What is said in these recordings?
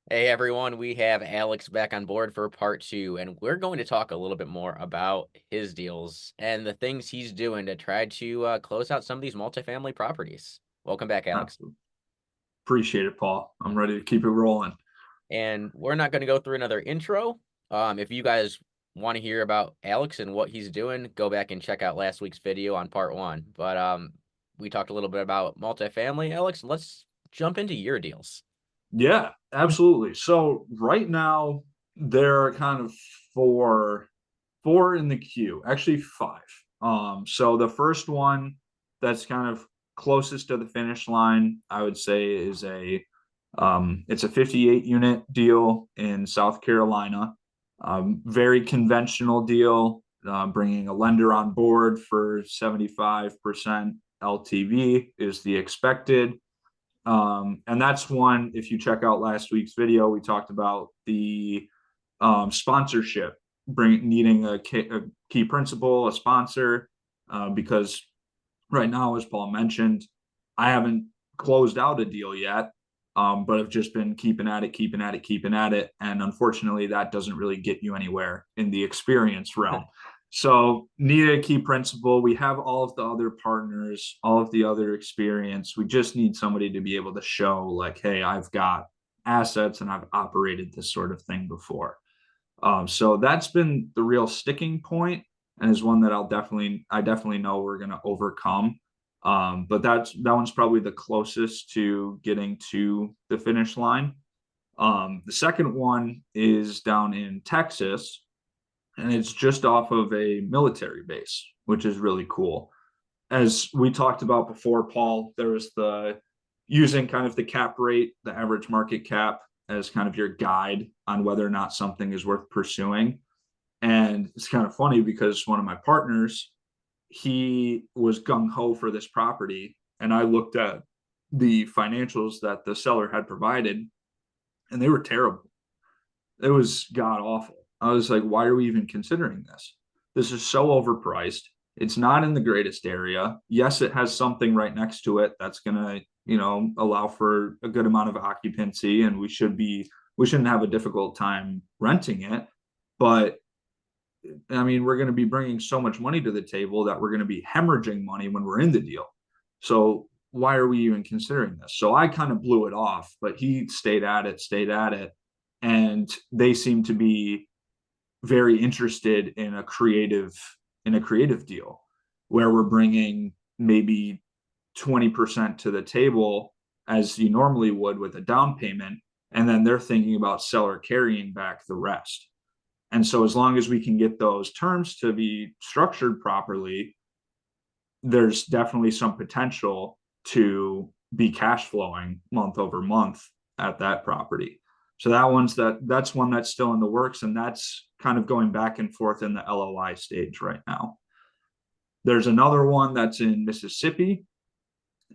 Hey everyone, we have Alex back on board for part two, and we're going to talk a little bit more about his deals and the things he's doing to try to close out some of these multifamily properties. Welcome back, Alex. Absolutely. Appreciate it, Paul. I'm ready to keep it rolling. And we're not going to go through another intro. If you guys want to hear about Alex and what he's doing, go back and check out last week's video on part one. But we talked a little bit about multifamily. Alex, let's jump into your deals. Yeah, absolutely. So right now there are kind of four in the queue, actually five. So the first one that's kind of closest to the finish line, I would say, is it's a 58 unit deal in South Carolina. Very conventional deal, bringing a lender on board for 75% LTV is the expected. And that's one, if you check out last week's video, we talked about the sponsorship, needing a key principal, a sponsor, because right now, as Paul mentioned, I haven't closed out a deal yet, but I've just been keeping at it, keeping at it, keeping at it. And unfortunately, that doesn't really get you anywhere in the experience realm. So, need a key principal. We have all of the other partners, all of the other experience. We just need somebody to be able to show, like, hey, I've got assets and I've operated this sort of thing before. So that's been the real sticking point, and is one that I definitely know we're going to overcome. But that one's probably the closest to getting to the finish line. The second one is down in Texas, and it's just off of a military base, which is really cool. As we talked about before, Paul, there was the using kind of the cap rate, the average market cap, as kind of your guide on whether or not something is worth pursuing. And it's kind of funny because one of my partners, he was gung ho for this property. And I looked at the financials that the seller had provided, and they were terrible. It was god awful. I was like, why are we even considering this? This is so overpriced. It's not in the greatest area. Yes, it has something right next to it that's going to, allow for a good amount of occupancy, and we shouldn't have a difficult time renting it. But I mean, we're going to be bringing so much money to the table that we're going to be hemorrhaging money when we're in the deal. So why are we even considering this? So I kind of blew it off, but he stayed at it. And they seem to be very interested in a creative deal where we're bringing maybe 20% to the table as you normally would with a down payment. And then they're thinking about seller carrying back the rest. And so, as long as we can get those terms to be structured properly, there's definitely some potential to be cash flowing month over month at that property. So that's one that's still in the works, and that's kind of going back and forth in the LOI stage right now. There's another one that's in Mississippi,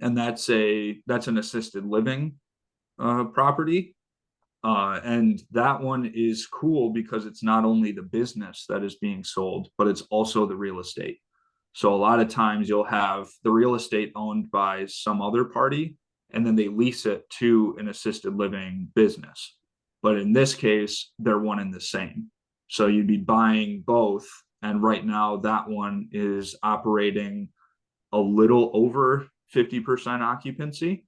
and that's an assisted living property. And that one is cool because it's not only the business that is being sold, but it's also the real estate. So a lot of times you'll have the real estate owned by some other party, and then they lease it to an assisted living business. But in this case, they're one and the same. So you'd be buying both. And right now, that one is operating a little over 50% occupancy.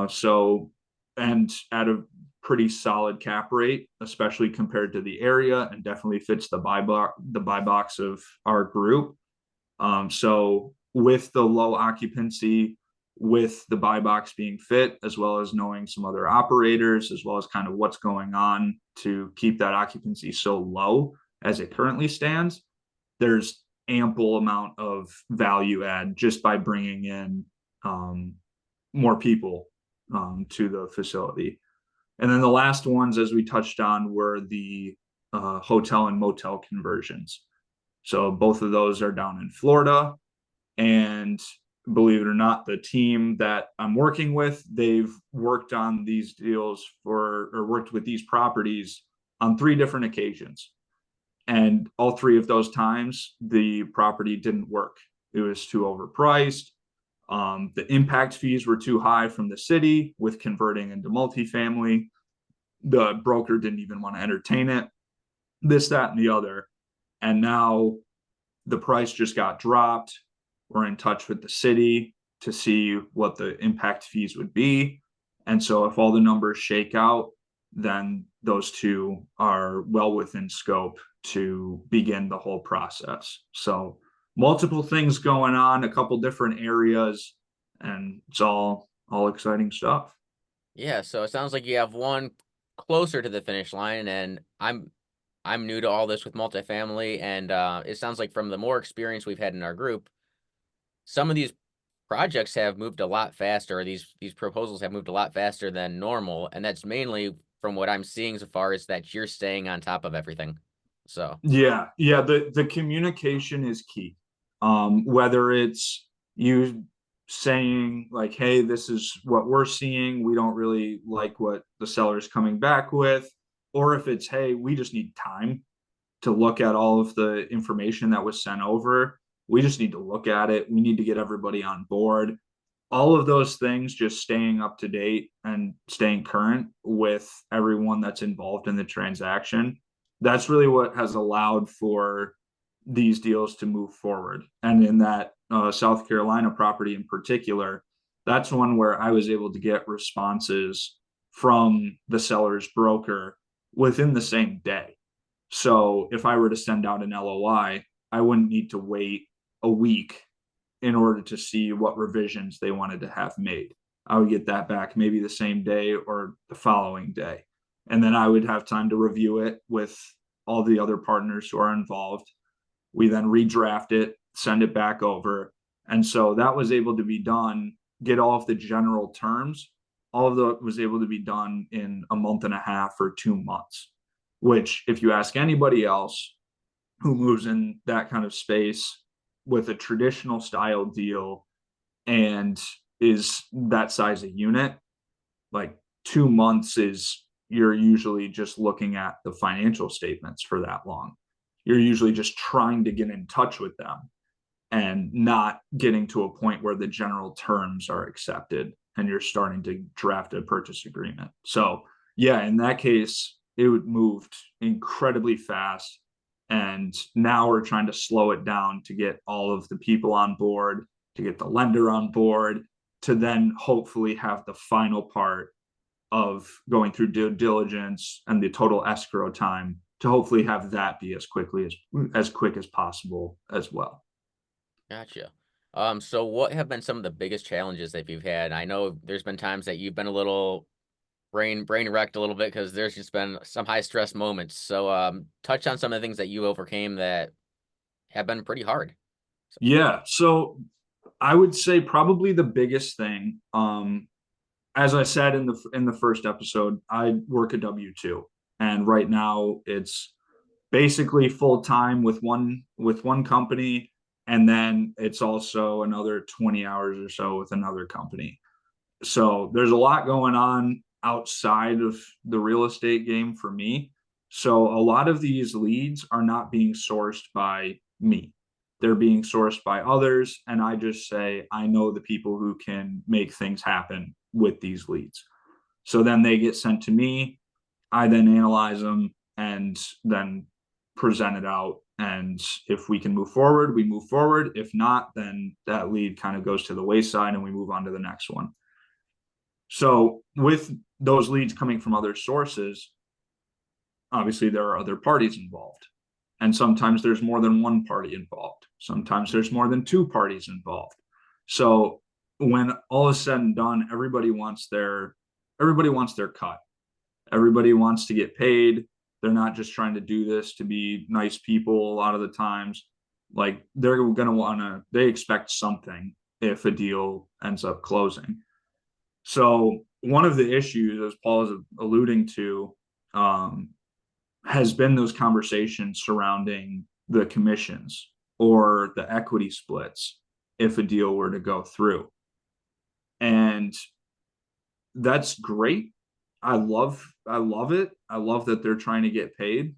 So, and at a pretty solid cap rate, especially compared to the area, and definitely fits the buy box of our group. So with the low occupancy, with the buy box being fit, as well as knowing some other operators, as well as kind of what's going on to keep that occupancy so low as it currently stands, there's ample amount of value add just by bringing in more people to the facility. And then the last ones, as we touched on, were the hotel and motel conversions. So both of those are down in Florida. And believe it or not, the team that I'm working with, they've worked on these deals or worked with these properties on 3 different occasions. And all 3 of those times, the property didn't work. It was too overpriced. The impact fees were too high from the city with converting into multifamily. the broker didn't even want to entertain it, this, that, and the other. And now the price just got dropped. We're in touch with the city to see what the impact fees would be. And so if all the numbers shake out, then those two are well within scope to begin the whole process. So multiple things going on, a couple different areas, and it's all exciting stuff. Yeah, so it sounds like you have one closer to the finish line, and I'm new to all this with multifamily, and it sounds like from the more experience we've had in our group, some of these projects have moved a lot faster, or these proposals have moved a lot faster than normal, and that's mainly from what I'm seeing so far is that you're staying on top of everything. So, Yeah, the communication is key. Whether it's you saying like, "Hey, this is what we're seeing. We don't really like what the seller's coming back with," or if it's, "Hey, we just need time to look at all of the information that was sent over. We just need to look at it. We need to get everybody on board." All of those things, just staying up to date and staying current with everyone that's involved in the transaction, that's really what has allowed for these deals to move forward. And in that South Carolina property in particular, that's one where I was able to get responses from the seller's broker within the same day. So if I were to send out an LOI, I wouldn't need to wait a week in order to see what revisions they wanted to have made. I would get that back maybe the same day or the following day. And then I would have time to review it with all the other partners who are involved. We then redraft it, send it back over. And so that was able to be done, get all of the general terms. All of that was able to be done in a month and a half or 2 months, which, if you ask anybody else who moves in that kind of space with a traditional style deal and is that size of unit, like 2 months is, you're usually just looking at the financial statements for that long. You're usually just trying to get in touch with them and not getting to a point where the general terms are accepted and you're starting to draft a purchase agreement. So, yeah, in that case, it moved incredibly fast. And now we're trying to slow it down to get all of the people on board, to get the lender on board, to then hopefully have the final part of going through due diligence and the total escrow time to hopefully have that be as quick as possible as well. gotcha. So what have been some of the biggest challenges that you've had? I know there's been times that you've been a little brain wrecked a little bit because there's just been some high stress moments. So touch on some of the things that you overcame that have been pretty hard. So, Yeah, so I would say probably the biggest thing, as I said in the first episode, I work a W-2, and right now it's basically full time with one company, and then it's also another 20 hours or so with another company. So there's a lot going on outside of the real estate game for me. So a lot of these leads are not being sourced by me. They're being sourced by others. And I just say, I know the people who can make things happen with these leads. So then they get sent to me. I then analyze them and then present it out. And if we can move forward, we move forward. If not, then that lead kind of goes to the wayside and we move on to the next one. So with those leads coming from other sources, obviously there are other parties involved. And sometimes there's more than one party involved. Sometimes there's more than two parties involved. So when all is said and done, everybody wants their cut. Everybody wants to get paid. They're not just trying to do this to be nice people a lot of the times. Like they're going to they expect something if a deal ends up closing. So one of the issues, as Paul is alluding to, um, has been those conversations surrounding the commissions or the equity splits if a deal were to go through. And that's great. I love it. I love that they're trying to get paid,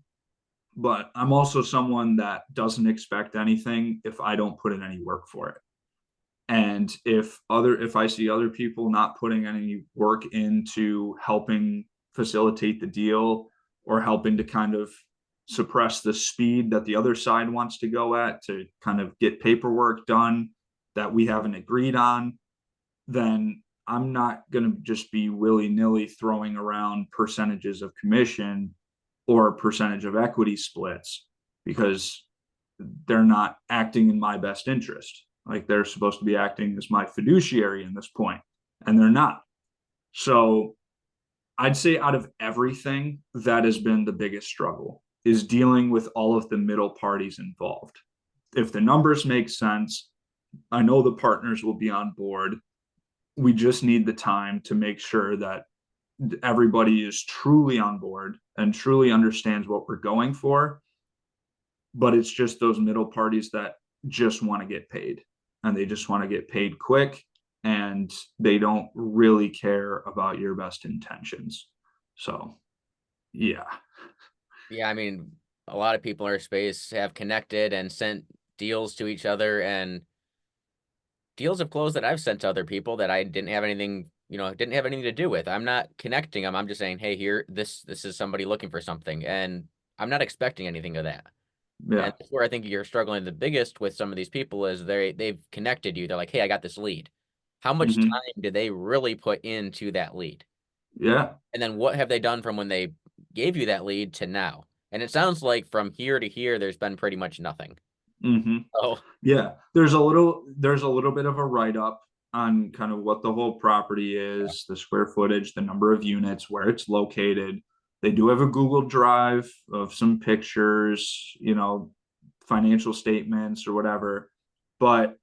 but I'm also someone that doesn't expect anything if I don't put in any work for it. And if I see other people not putting any work into helping facilitate the deal or helping to kind of suppress the speed that the other side wants to go at to kind of get paperwork done that we haven't agreed on, then I'm not going to just be willy-nilly throwing around percentages of commission or percentage of equity splits, because they're not acting in my best interest. Like, they're supposed to be acting as my fiduciary in this point, and they're not. So I'd say out of everything, that has been the biggest struggle, is dealing with all of the middle parties involved. If the numbers make sense, I know the partners will be on board. We just need the time to make sure that everybody is truly on board and truly understands what we're going for. But it's just those middle parties that just want to get paid, and they just want to get paid quick, and they don't really care about your best intentions. So, yeah. Yeah, I mean, a lot of people in our space have connected and sent deals to each other, and deals have closed that I've sent to other people that I didn't have anything, didn't have anything to do with. I'm not connecting them. I'm just saying, hey, here, this is somebody looking for something, and I'm not expecting anything of that. Yeah. And that's where I think you're struggling the biggest with some of these people is they've connected you. They're like, hey, I got this lead. How much Mm-hmm. time did they really put into that lead? Yeah. And then what have they done from when they gave you that lead to now? And it sounds like from here to here, there's been pretty much nothing. Mm-hmm. Oh, Yeah. There's a little bit of a write-up on kind of what the whole property yeah. is, the square footage, the number of units, where it's located. They do have a Google Drive of some pictures, financial statements or whatever. But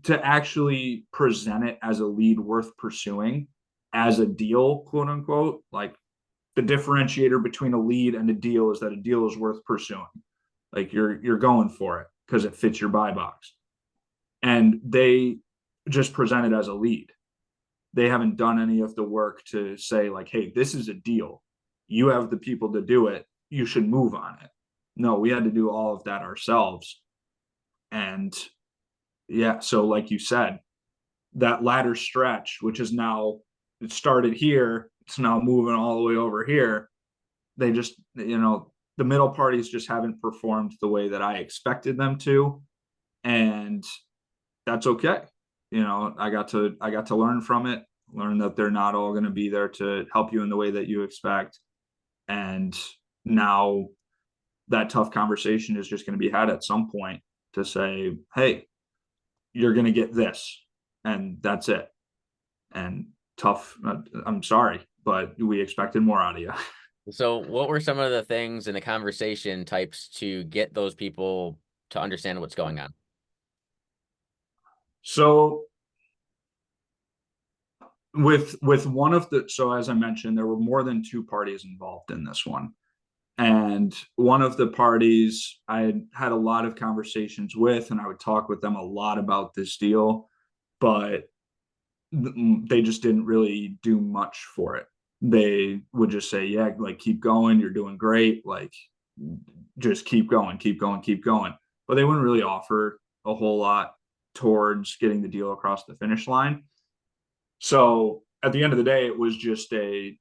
to actually present it as a lead worth pursuing, as a deal, quote unquote, like, the differentiator between a lead and a deal is that a deal is worth pursuing. Like, you're going for it because it fits your buy box. And they just present it as a lead. They haven't done any of the work to say, like, hey, this is a deal. You have the people to do it. You should move on it. No, we had to do all of that ourselves. And yeah, so like you said, that latter stretch, which is now, it started here, it's now moving all the way over here. They just, the middle parties just haven't performed the way that I expected them to. And that's okay. I got to learn from it, learn that they're not all going to be there to help you in the way that you expect. And now that tough conversation is just going to be had at some point to say, hey, you're going to get this, and that's it. And tough. I'm sorry, but we expected more out of you. So what were some of the things in the conversation types to get those people to understand what's going on? So with one of the, so as I mentioned, there were more than two parties involved in this one. And one of the parties I had a lot of conversations with, and I would talk with them a lot about this deal, but they just didn't really do much for it. They would just say, yeah, like, keep going, you're doing great, like, just keep going, keep going, keep going. But they wouldn't really offer a whole lot towards getting the deal across the finish line. So at the end of the day, it was just a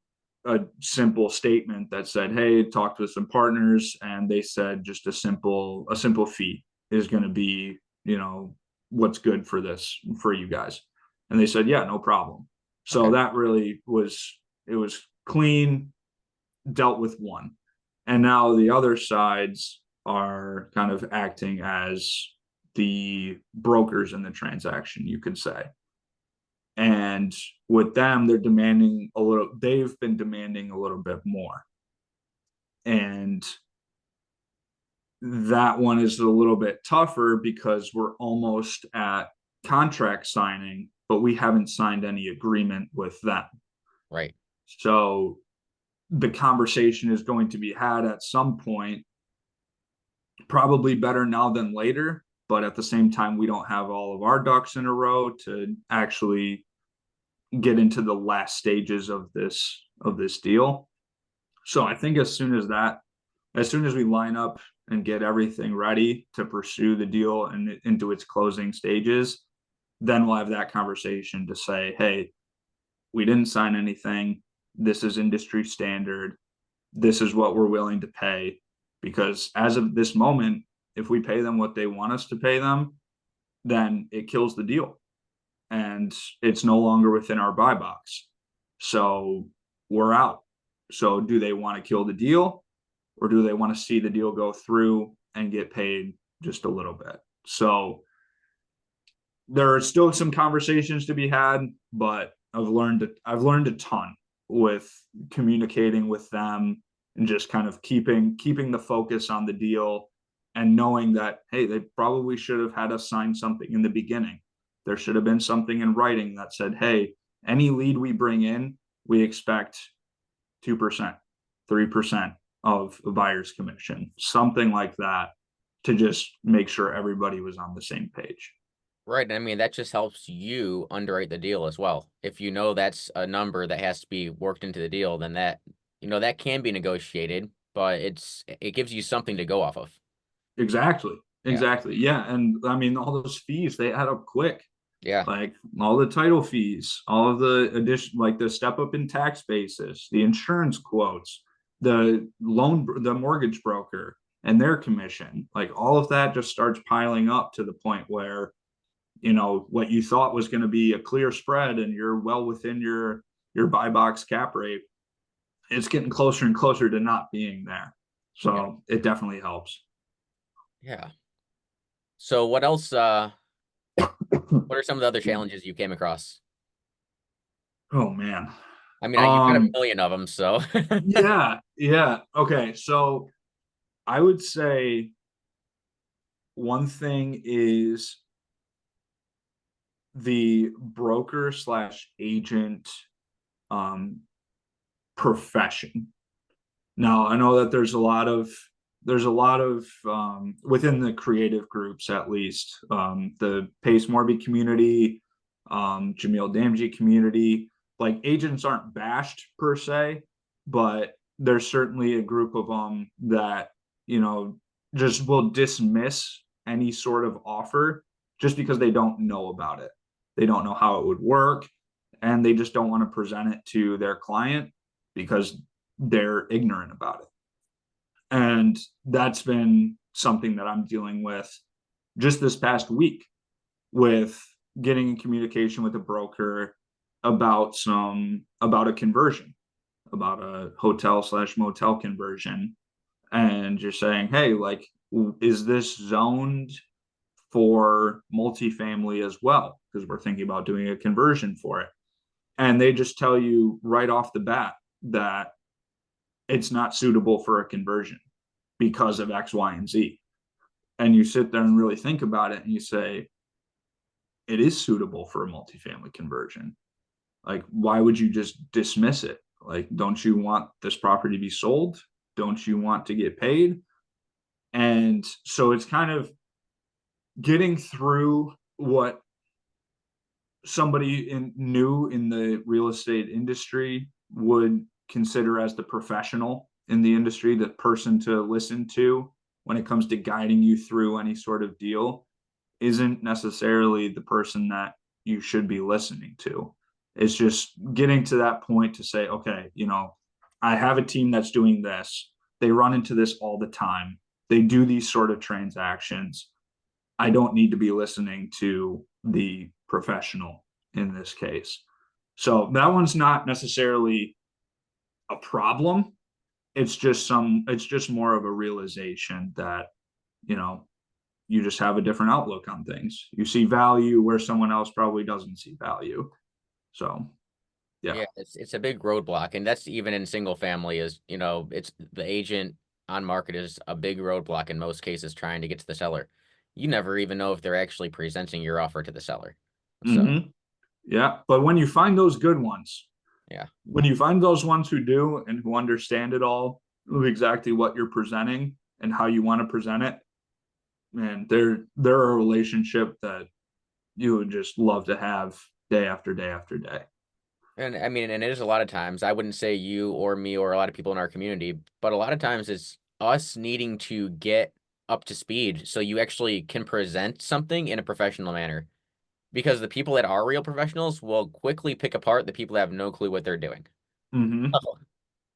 simple statement that said, hey, talked with some partners, and they said just a simple fee is going to be, what's good for this for you guys. And they said, yeah, no problem. So Okay. that really was, it was clean, dealt with one. And now the other sides are kind of acting as the brokers in the transaction, you could say. And with them, they've been demanding a little bit more. And that one is a little bit tougher because we're almost at contract signing, but we haven't signed any agreement with them. Right. So the conversation is going to be had at some point, probably better now than later. But at the same time, we don't have all of our ducks in a row to actually get into the last stages of this deal. So I think as soon as we line up and get everything ready to pursue the deal and into its closing stages, then we'll have that conversation to say, hey, we didn't sign anything. this is industry standard, this is what we're willing to pay. Because as of this moment, if we pay them what they want us to pay them, then it kills the deal and it's no longer within our buy box. So we're out. So do they want to kill the deal, or do they want to see the deal go through and get paid just a little bit? So there are still some conversations to be had, but I've learned a ton with communicating with them and just kind of keeping the focus on the deal and knowing that, hey, they probably should have had us sign something in the beginning. There should have been something in writing that said, hey, any lead we bring in, we expect 2%, 3% of a buyer's commission, something like that, to just make sure everybody was on the same page. Right. I mean, that just helps you underwrite the deal as well. If you know that's a number that has to be worked into the deal, then that, that can be negotiated, but it gives you something to go off of. Exactly. Yeah. Exactly. Yeah. And I mean, all those fees, they add up quick. Yeah. Like all the title fees, all of the addition, like the step up in tax basis, the insurance quotes, the mortgage broker and their commission, like all of that just starts piling up to the point where, what you thought was going to be a clear spread and you're well within your buy box cap rate, it's getting closer and closer to not being there. Yeah. So it definitely helps. Yeah. So what else, what are some of the other challenges you came across? Oh man. I mean, you've got a Um, million of them, so. yeah, yeah. Okay, so I would say one thing is the broker slash agent um profession. Now, I know that there's a lot of within the creative groups, at least, the Pace Morby community, Jamil Damji community, like agents aren't bashed per se, but there's certainly a group of them that, you know, just will dismiss any sort of offer just because they don't know about it. They don't know how it would work, and they just don't want to present it to their client because they're ignorant about it. And that's been something that I'm dealing with just this past week, with getting in communication with a broker about a conversion, about a hotel slash motel conversion. And you're saying, hey, like, is this zoned for multifamily as well? Because we're thinking about doing a conversion for it. And they just tell you right off the bat that it's not suitable for a conversion because of X, Y, and Z. And you sit there and really think about it and you say, it is suitable for a multifamily conversion. Like, why would you just dismiss it? Like, don't you want this property to be sold? Don't you want to get paid? And so it's kind of getting through what somebody new in the real estate industry would consider as the professional in the industry, the person to listen to when it comes to guiding you through any sort of deal, isn't necessarily the person that you should be listening to. It's just getting to that point to say, okay, I have a team that's doing this. They run into this all the time. They do these sort of transactions. I don't need to be listening to the professional in this case. So that one's not necessarily a problem. It's just more of a realization that, you know, you just have a different outlook on things. You see value where someone else probably doesn't see value. So, yeah. Yeah, it's a big roadblock, and that's even in single family. Is it's the agent on market is a big roadblock in most cases trying to get to the seller. You never even know if they're actually presenting your offer to the seller. So Mm-hmm. Yeah. But when you find those good ones, yeah, when you find those ones who do and who understand it all, exactly what you're presenting and how you want to present it, man, they're a relationship that you would just love to have day after day after day. and I mean, and it is a lot of times. I wouldn't say you or me or a lot of people in our community, but a lot of times it's us needing to get up to speed so you actually can present something in a professional manner. Because the people that are real professionals will quickly pick apart the people that have no clue what they're doing. Hmm.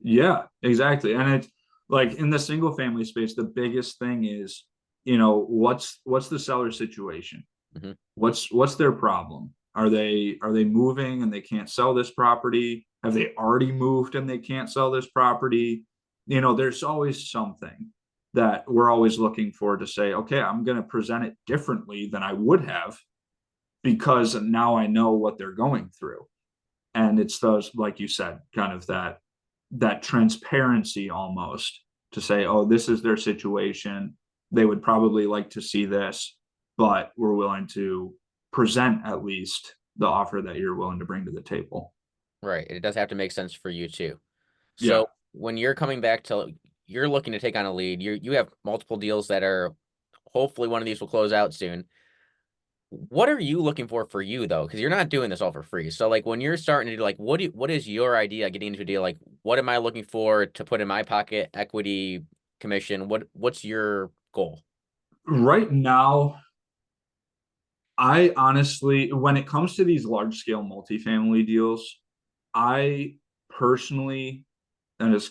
Yeah, exactly. And it's like in the single family space, the biggest thing is, what's the seller situation? Mhm. What's their problem? Are they moving and they can't sell this property? Have they already moved and they can't sell this property? There's always something that we're always looking for to say, okay, I'm going to present it differently than I would have because now I know what they're going through. And it's those, like you said, kind of that transparency almost to say, oh, this is their situation. They would probably like to see this, but we're willing to present at least the offer that you're willing to bring to the table. Right. It does have to make sense for you too. Yeah. So when you're coming back to, you're looking to take on a lead, you have multiple deals that are, hopefully one of these will close out soon. What are you looking for you though? Because you're not doing this all for free. So like when you're starting to do like, what is your idea getting into a deal? Like, what am I looking for to put in my pocket? Equity, commission? What's your goal? Right now, I honestly, when it comes to these large scale multifamily deals, I personally, and it's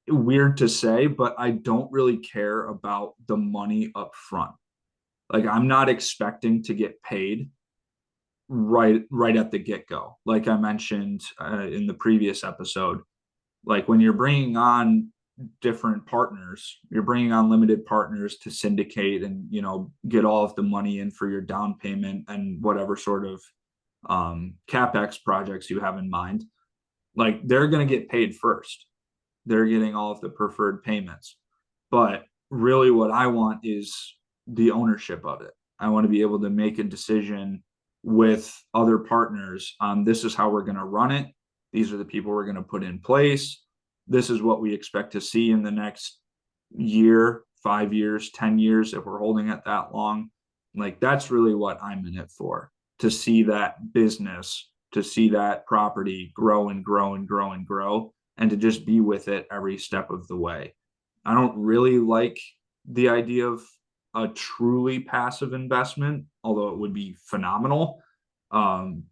weird to say, but I don't really care about the money up front. Like I'm not expecting to get paid right at the get-go. Like I mentioned in the previous episode, like when you're bringing on different partners, you're bringing on limited partners to syndicate and get all of the money in for your down payment and whatever sort of capex projects you have in mind. Like they're going to get paid first. They're getting all of the preferred payments. But really, what I want is the ownership of it. I want to be able to make a decision with other partners on this is how we're going to run it. These are the people we're going to put in place. This is what we expect to see in the next year, 5 years, 10 years, if we're holding it that long. Like that's really what I'm in it for, to see that business, to see that property grow and grow and grow and grow, and to just be with it every step of the way. I don't really like the idea of a truly passive investment, although it would be phenomenal. Um,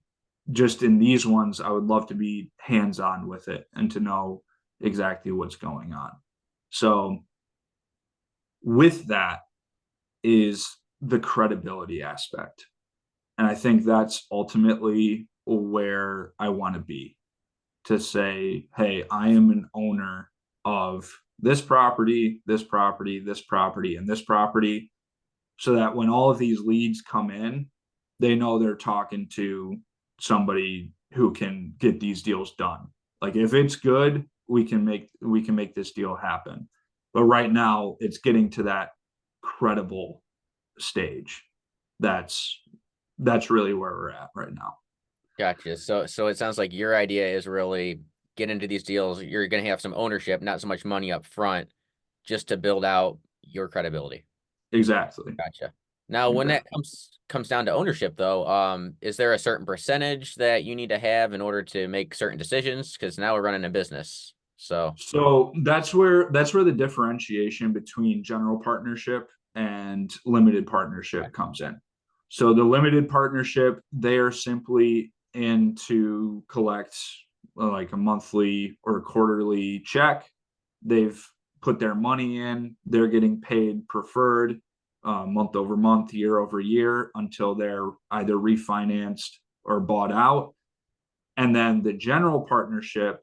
just in these ones, I would love to be hands on with it and to know exactly what's going on. So, with that is the credibility aspect. And I think that's ultimately where I want to be, to say, hey, I am an owner of this property, this property, this property, and this property, so that when all of these leads come in, they know they're talking to somebody who can get these deals done. Like if it's good, we can make this deal happen. But right now, it's getting to that credible stage. That's that's really where we're at right now. Gotcha. So it sounds like your idea is really get into these deals. You're going to have some ownership, not so much money up front, just to build out your credibility. Exactly. Gotcha. Now, when that Exactly. comes down to ownership, though, is there a certain percentage that you need to have in order to make certain decisions? Because now we're running a business. So, So that's where the differentiation between general partnership and limited partnership comes in. So the limited partnership, they are simply in to collect like a monthly or quarterly check. They've put their money in, they're getting paid preferred month over month, year over year until they're either refinanced or bought out. And then the general partnership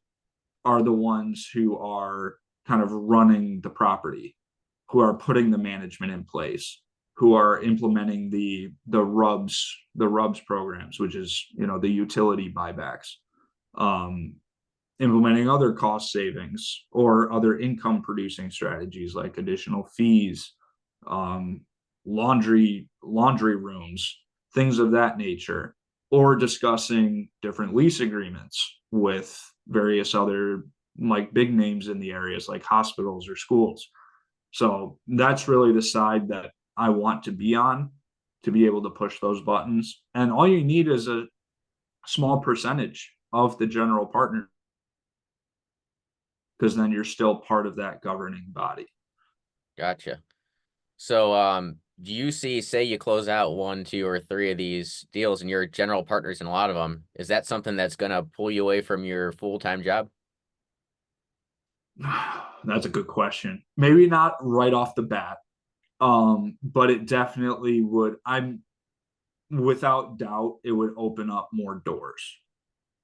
are the ones who are kind of running the property, who are putting the management in place, who are implementing the rubs programs, which is the utility buybacks, um, implementing other cost savings or other income producing strategies like additional fees, um, laundry rooms, things of that nature, or discussing different lease agreements with various other like big names in the areas like hospitals or schools. So that's really the side that I want to be on, to be able to push those buttons. And all you need is a small percentage of the general partner, because then you're still part of that governing body. gotcha. So, Do you see, say you close out one, two, or three of these deals and you're general partners in a lot of them, is that something that's going to pull you away from your full-time job? That's a good question. Maybe not right off the bat, but it definitely would. I'm without doubt it would open up more doors,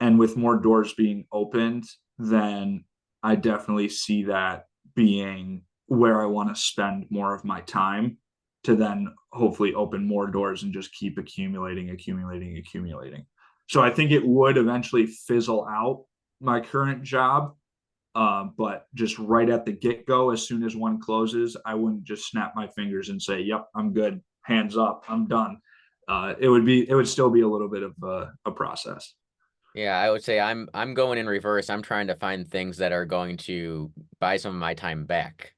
and with more doors being opened, then I definitely see that being where I want to spend more of my time to then hopefully open more doors and just keep accumulating. So I think it would eventually fizzle out my current job. But just right at the get go, as soon as one closes, I wouldn't just snap my fingers and say, "Yep, I'm good. Hands up, I'm done." It would still be a little bit of a process. Yeah, I would say I'm going in reverse. I'm trying to find things that are going to buy some of my time back.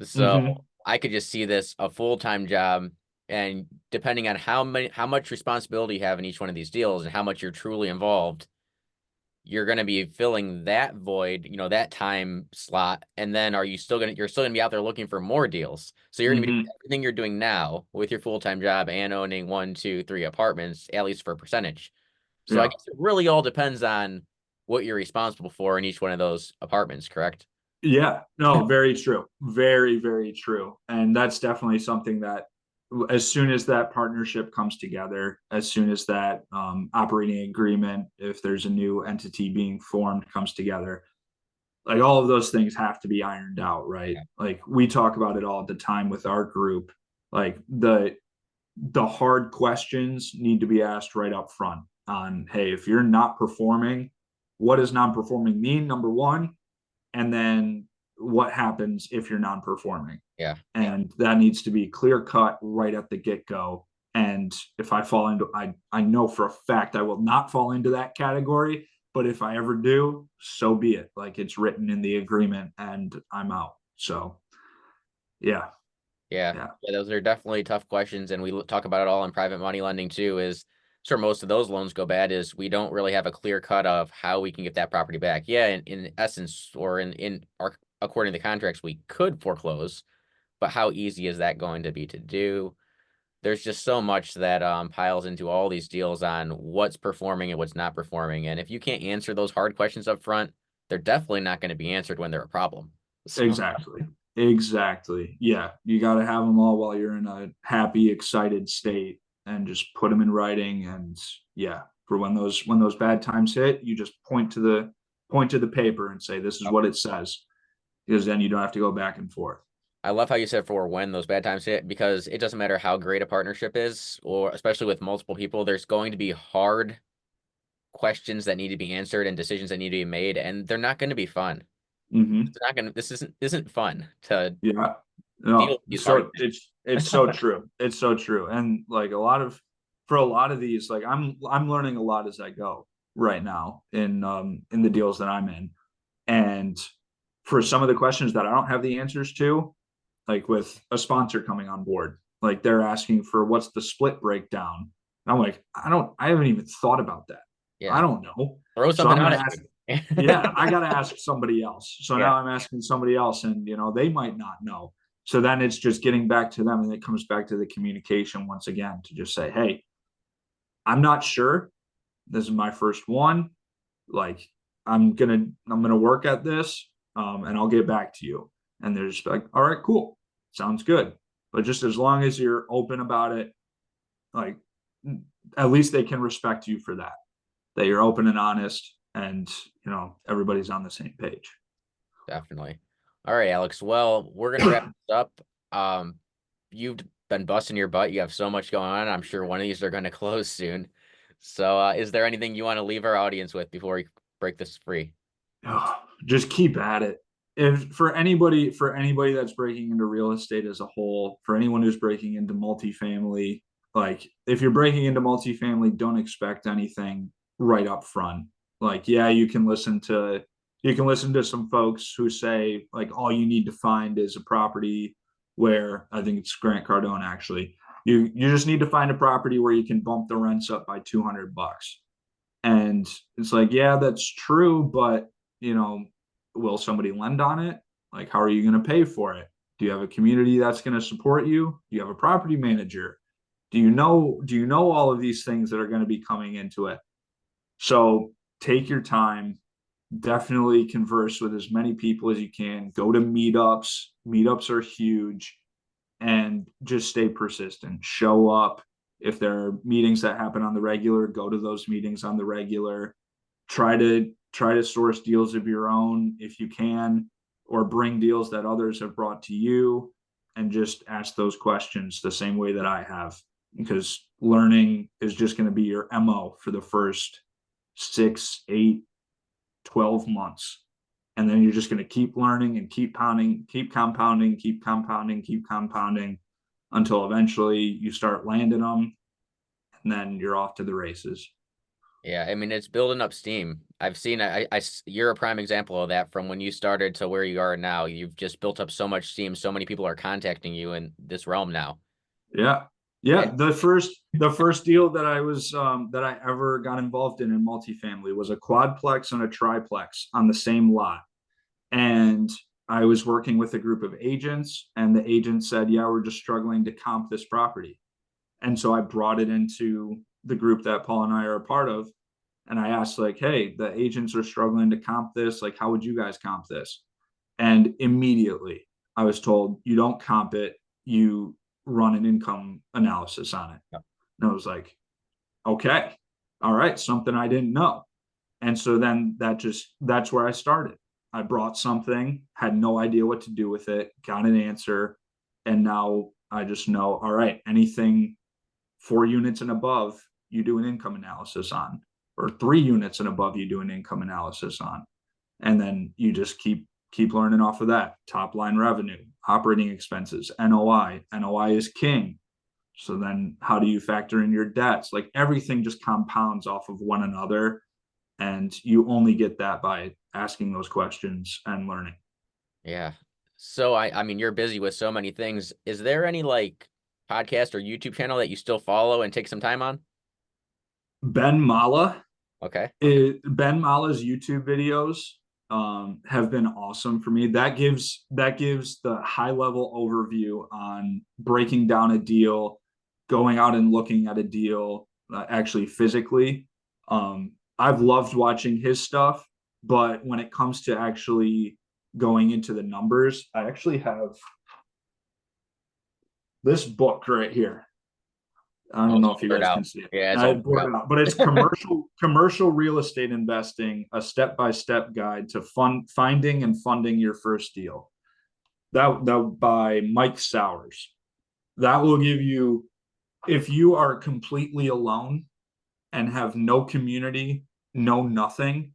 So Mm-hmm. I could just see this a full-time job, and depending on how much responsibility you have in each one of these deals and how much you're truly involved, you're going to be filling that void, that time slot. And then you're still going to be out there looking for more deals. So you're going to be doing Mm-hmm. everything you're doing now with your full-time job and owning one, two, three apartments, at least for a percentage. So I Yeah. guess it really all depends on what you're responsible for in each one of those apartments, correct? Yeah, no, very true. Very, very true. And that's definitely something that as soon as that partnership comes together, as soon as that operating agreement, if there's a new entity being formed, comes together, like all of those things have to be ironed out, right? Yeah. Like we talk about it all the time with our group. Like the hard questions need to be asked right up front on, hey, if you're not performing, what does non-performing mean? Number one, and then what happens if you're non-performing, Yeah. and that needs to be clear cut right at the get-go. And if I fall into, I know for a fact I will not fall into that category, but if I ever do, so be it. Like it's written in the agreement and I'm out. So yeah. Yeah. Yeah. Yeah, those are definitely tough questions. And we talk about it all in private money lending too, is sure most of those loans go bad is we don't really have a clear cut of how we can get that property back. Yeah, in essence, or in our according to the contracts, we could foreclose, but how easy is that going to be to do? There's just so much that piles into all these deals on what's performing and what's not performing. And if you can't answer those hard questions up front, they're definitely not going to be answered when they're a problem. So Exactly. Exactly. Yeah. You got to have them all while you're in a happy, excited state and just put them in writing. And yeah, for when those bad times hit, you just point to the paper and say, this is what it says, because then you don't have to go back and forth. I love how you said for when those bad times hit, because it doesn't matter how great a partnership is, or especially with multiple people, there's going to be hard questions that need to be answered and decisions that need to be made, and they're not going to be fun. Mm-hmm. It's not going to, this isn't fun to Yeah. deal No, with these hard so it's so true. It's so true. And like a lot of these, like I'm learning a lot as I go right now in the deals that I'm in. And for some of the questions that I don't have the answers to, like with a sponsor coming on board, like they're asking for what's the split breakdown. And I'm like, I haven't even thought about that. I Yeah. don't know. Throw So something I'm out gonna at ask, you. yeah, I gotta ask somebody else. So Yeah. now I'm asking somebody else, and they might not know. So then it's just getting back to them, and it comes back to the communication once again to just say, hey, I'm not sure. This is my first one. Like I'm gonna work at this, and I'll get back to you. And they're just like, all right, cool, sounds good. But just as long as you're open about it, like at least they can respect you for that. That you're open and honest, and everybody's on the same page. Definitely. All right, Alex. Well, we're gonna wrap this up. You've been busting your butt. You have so much going on. I'm sure one of these are going to close soon. So, is there anything you want to leave our audience with before we break this free? Just keep at it. If for anybody that's breaking into real estate as a whole, for anyone who's breaking into multifamily, like if you're breaking into multifamily, don't expect anything right up front. Like, yeah, you can listen to some folks who say like all you need to find is a property where I think it's Grant Cardone actually. You just need to find a property where you can bump the rents up by $200. And it's like, yeah, that's true, but you know, will somebody lend on it? Like, how are you going to pay for it? Do you have a community that's going to support you? Do you have a property manager? Do you know all of these things that are going to be coming into it? So take your time, definitely converse with as many people as you can. Go to meetups. Meetups are huge, and just stay persistent. Show up. If there are meetings that happen on the regular, go to those meetings on the regular. Try to source deals of your own if you can, or bring deals that others have brought to you, and just ask those questions the same way that I have, because learning is just going to be your MO for the first 6, 8, 12 months. And then you're just going to keep learning and keep pounding, keep compounding, keep compounding, keep compounding until eventually you start landing them, and then you're off to the races. Yeah, I mean, it's building up steam. I've seen, you're a prime example of that. From when you started to where you are now, you've just built up so much steam. So many people are contacting you in this realm now. Yeah. Yeah. And The first deal that I ever got involved in multifamily was a quadplex and a triplex on the same lot. And I was working with a group of agents, and the agent said, yeah, we're just struggling to comp this property. And so I brought it into the group that Paul and I are a part of. And I asked, like, hey, the agents are struggling to comp this. Like, how would you guys comp this? And immediately I was told, you don't comp it, you run an income analysis on it. And I was like, okay, all right, something I didn't know. And so then that's where I started. I brought something, had no idea what to do with it, got an answer, and now I just know, all right, anything 4 units and above, you do an income analysis on, or 3 units and above, you do an income analysis on. And then you just keep learning off of that. Top line revenue, operating expenses, NOI is king. So then how do you factor in your debts? Like, everything just compounds off of one another, and you only get that by asking those questions and learning. yeah. So I mean, you're busy with so many things. Is there any like podcast or YouTube channel that you still follow and take some time on? Ben Mala, Okay. Ben Mala's YouTube videos have been awesome for me. That gives the high level overview on breaking down a deal, going out and looking at a deal actually physically. I've loved watching his stuff, but when it comes to actually going into the numbers, I actually have this book right here. I don't I'll know if you hold it guys out. can see it. Yeah, it's I all brought it out, but it's commercial real estate investing, a step-by-step guide to finding and funding your first deal. That by Mike Sowers. That will give you, if you are completely alone and have no community, no nothing,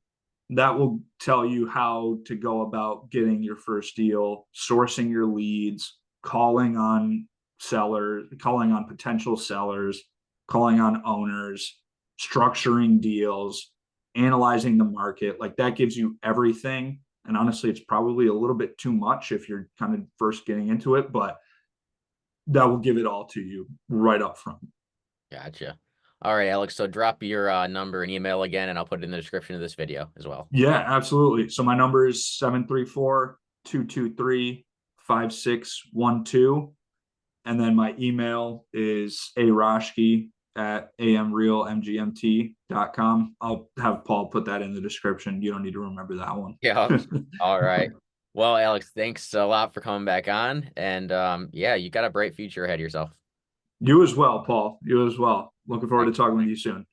that will tell you how to go about getting your first deal, sourcing your leads, calling on sellers, calling on potential sellers, calling on owners, structuring deals, analyzing the market. Like, that gives you everything. And honestly, it's probably a little bit too much if you're kind of first getting into it, but that will give it all to you right up front. Gotcha. All right, Alex. So drop your number and email again, and I'll put it in the description of this video as well. Yeah, absolutely. So my number is 734-223-5612. And then my email is Raschke at amrealmgmt.com. I'll have Paul put that in the description. You don't need to remember that one. Yeah. All right. Well, Alex, thanks a lot for coming back on. And yeah, you got a bright future ahead of yourself. You as well, Paul. You as well. Looking forward to talking with you soon.